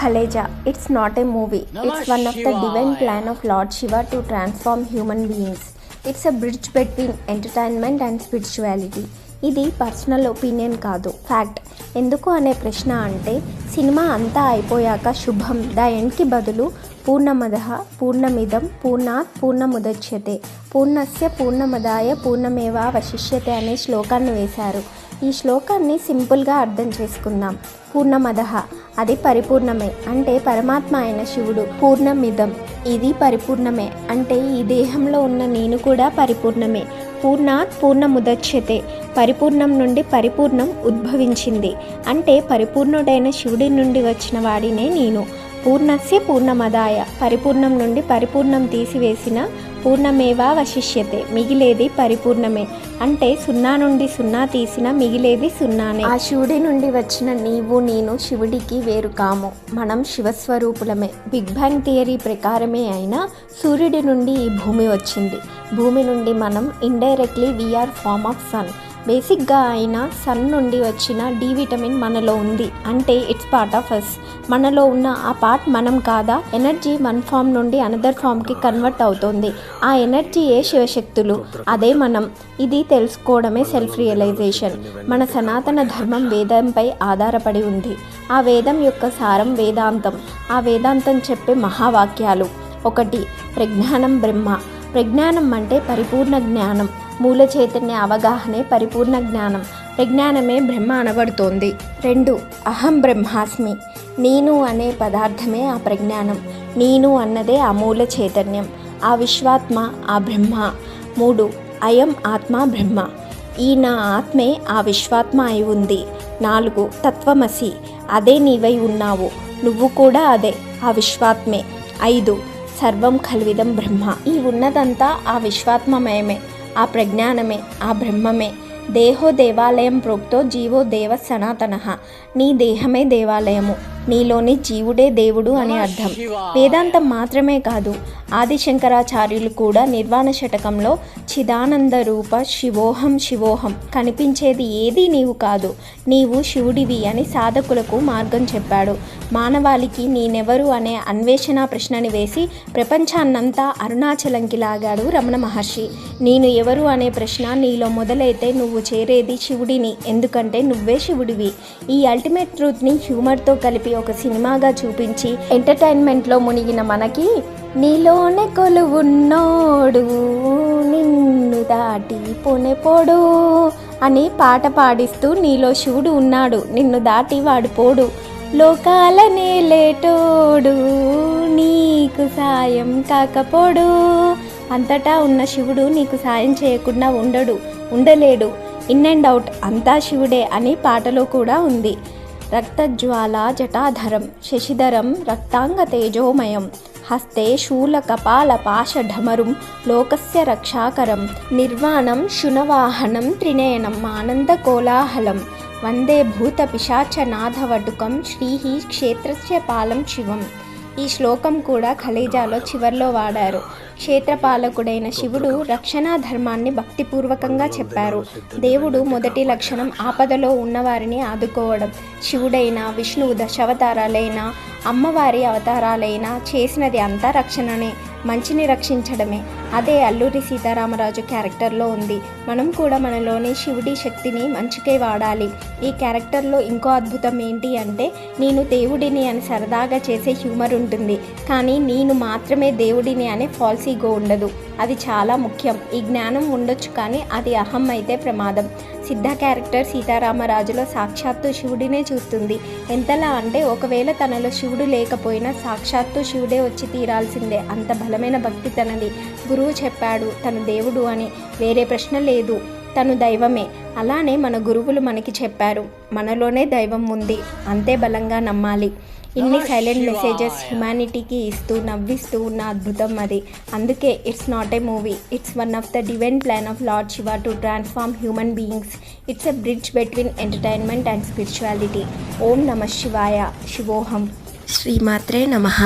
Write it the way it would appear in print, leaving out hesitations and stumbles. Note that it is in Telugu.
Kaleja. It's not a movie. It's one of the divine plan of Lord Shiva to transform human beings. It's a bridge between entertainment and spirituality. ఇది పర్సనల్ ఒపీనియన్ కాదు, ఫ్యాక్ట్. ఎందుకు అనే ప్రశ్న అంటే సినిమా అంతా అయిపోయాక శుభం ద ఎండ్కి బదులు పూర్ణమదః పూర్ణమిదం పూర్ణాత్ పూర్ణముదచ్యతే పూర్ణస్య పూర్ణమదాయ పూర్ణమేవావశిష్యతే అనే శ్లోకాన్ని వేశారు. ఈ శ్లోకాన్ని సింపుల్గా అర్థం చేసుకుందాం. పూర్ణమదః అది పరిపూర్ణమే అంటే పరమాత్మ అయిన శివుడు. పూర్ణమిదం ఇది పరిపూర్ణమే అంటే ఈ దేహంలో ఉన్న నేను కూడా పరిపూర్ణమే. పూర్ణాత్ పూర్ణముదచ్యతే పరిపూర్ణం నుండి పరిపూర్ణం ఉద్భవించింది అంటే పరిపూర్ణుడైన శివుడి నుండి వచ్చిన వాడినే నేను. పూర్ణస్య పూర్ణమదాయ పరిపూర్ణం నుండి పరిపూర్ణం తీసివేసిన పూర్ణమేవావశిష్యతే మిగిలేది పరిపూర్ణమే అంటే సున్నా నుండి సున్నా తీసిన మిగిలేది సున్నానే. ఆ శివుడి నుండి వచ్చిన నీవు నేను శివుడికి వేరు కాము, మనం శివస్వరూపులమే. బిగ్ బ్యాంగ్ థియరీ ప్రకారమే అయినా సూర్యుడి నుండి ఈ భూమి వచ్చింది. భూమి నుండి మనం indirectly we are form of sun. బేసిక్గా అయినా సన్ నుండి వచ్చిన డి విటమిన్ మనలో ఉంది అంటే ఇట్స్ పార్ట్ ఆఫ్ అస్. మనలో ఉన్న ఆ పార్ట్ మనం కాదా? ఎనర్జీ వన్ ఫామ్ నుండి అనదర్ ఫామ్కి కన్వర్ట్ అవుతుంది. ఆ ఎనర్జీయే శివశక్తులు, అదే మనం. ఇది తెలుసుకోవడమే సెల్ఫ్ రియలైజేషన్. మన సనాతన ధర్మం వేదంపై ఆధారపడి ఉంది. ఆ వేదం యొక్క సారం వేదాంతం. ఆ వేదాంతం చెప్పే మహావాక్యాలు: 1. ప్రజ్ఞానం బ్రహ్మ. ప్రజ్ఞానం అంటే పరిపూర్ణ జ్ఞానం. మూల చైతన్య అవగాహనే పరిపూర్ణ జ్ఞానం. ప్రజ్ఞానమే బ్రహ్మ అనబడుతోంది. 2. అహం బ్రహ్మాస్మి. నేను అనే పదార్థమే ఆ ప్రజ్ఞానం. నేను అన్నదే ఆ మూల చైతన్యం, ఆ విశ్వాత్మ, ఆ బ్రహ్మ. 3. అయం ఆత్మ బ్రహ్మ. ఈ నా ఆత్మే ఆ విశ్వాత్మ అయి ఉంది. 4. తత్వమసి. అదే నీవై ఉన్నావు, నువ్వు కూడా అదే ఆ విశ్వాత్మే. 5. సర్వం ఖల్విదం బ్రహ్మ. ఈ ఉన్నదంతా ఆ విశ్వాత్మమయమే, ఆ ప్రజ్ఞానమే, ఆ బ్రహ్మమే. దేహో దేవాలయం ప్రోక్తో జీవో దేవ సనాతనః. నీ దేహమే దేవాలయము, నీలోని జీవుడే దేవుడు అని అర్థం. వేదాంతం మాత్రమే కాదు, ఆదిశంకరాచార్యులు కూడా నిర్వాణ శతకంలో చిదానంద రూప శివోహం శివోహం, కనిపించేది ఏదీ నీవు కాదు, నీవు శివుడివి అని సాధకులకు మార్గం చెప్పాడు. మానవాళికి నేనెవరు అనే అన్వేషణ ప్రశ్నని వేసి ప్రపంచాన్నంతా అరుణాచలంకి లాగాడు రమణ మహర్షి. నేను ఎవరు అనే ప్రశ్న నీలో మొదలైతే నువ్వు చేరేది శివుడిని, ఎందుకంటే నువ్వే శివుడివి. ఈ అల్టిమేట్ ట్రూత్ని హ్యూమర్తో కలిపి ఒక సినిమాగా చూపించి ఎంటర్టైన్మెంట్లో మునిగిన మనకి నీలోనే కొలువున్నోడు నిన్ను దాటి పోడు అని పాట పాడిస్తూ నీలో శివుడు ఉన్నాడు, నిన్ను దాటి వాడు పోడు. లోకాల నేలేటోడు నీకు సాయం కాకపోడు. అంతటా ఉన్న శివుడు నీకు సాయం చేయకుండా ఉండలేడు. ఇన్ అండ్ అవుట్ అంతా శివుడే అని పాటలో కూడా ఉంది. రక్తజ్వాల జటాధరం శశిధరం రక్తాంగ తేజోమయం హస్తే శూల కపాల పాశఢమరుం లోకస్య రక్షాకరం నిర్వాణం శునవాహనం త్రినయనం ఆనంద కోలాహలం వందే భూత పిశాచ నాథవటుకం శ్రీహి క్షేత్రస్య పాలం శివం. ఈ శ్లోకం కూడా ఖలేజాలో చివర్లో వాడారు. క్షేత్రపాలకుడైన శివుడు రక్షణా ధర్మాన్ని భక్తిపూర్వకంగా చెప్పారు. దేవుడు మొదటి లక్షణం ఆపదలో ఉన్నవారిని ఆదుకోవడం. శివుడైనా విష్ణువు దశావతారాలైనా అమ్మవారి అవతారాలైనా చేసినది అంతా రక్షణనే, మంచిని రక్షించడమే. అదే అల్లూరి సీతారామరాజు క్యారెక్టర్లో ఉంది. మనం కూడా మనలోని శివుడి శక్తిని మంచికే వాడాలి. ఈ క్యారెక్టర్లో ఇంకో అద్భుతం ఏంటి అంటే నేను దేవుడిని అని సరదాగా చేసే హ్యూమర్ ఉంటుంది, కానీ నేను మాత్రమే దేవుడిని అనే ఫాల్స్ ఈగో ఉండదు. అది చాలా ముఖ్యం. ఈ జ్ఞానం ఉండొచ్చు కానీ అది అహం అయితే ప్రమాదం. సిద్ధ క్యారెక్టర్ సీతారామరాజులో సాక్షాత్తు శివుడినే చూస్తుంది. ఎంతలా అంటే ఒకవేళ తనలో శివుడు లేకపోయినా సాక్షాత్తు శివుడే వచ్చి తీరాల్సిందే, అంత బలమైన భక్తి తనది. గురువు చెప్పాడు తను దేవుడు అని, వేరే ప్రశ్న లేదు, తను దైవమే. అలానే మన గురువులు మనకి చెప్పారు మనలోనే దైవం ఉంది, అంతే బలంగా నమ్మాలి. ఇన్ని సైలెంట్ మెసేజెస్ హ్యుమానిటీకి ఇస్తూ నవ్విస్తూ ఉన్న అద్భుతం అది. అందుకే it's not a movie, it's one of the divine plan of lord Shiva to transform human beings. It's a bridge between entertainment and spirituality. ఓం నమః శివాయ. శివోహం. శ్రీమాత్రే నమః.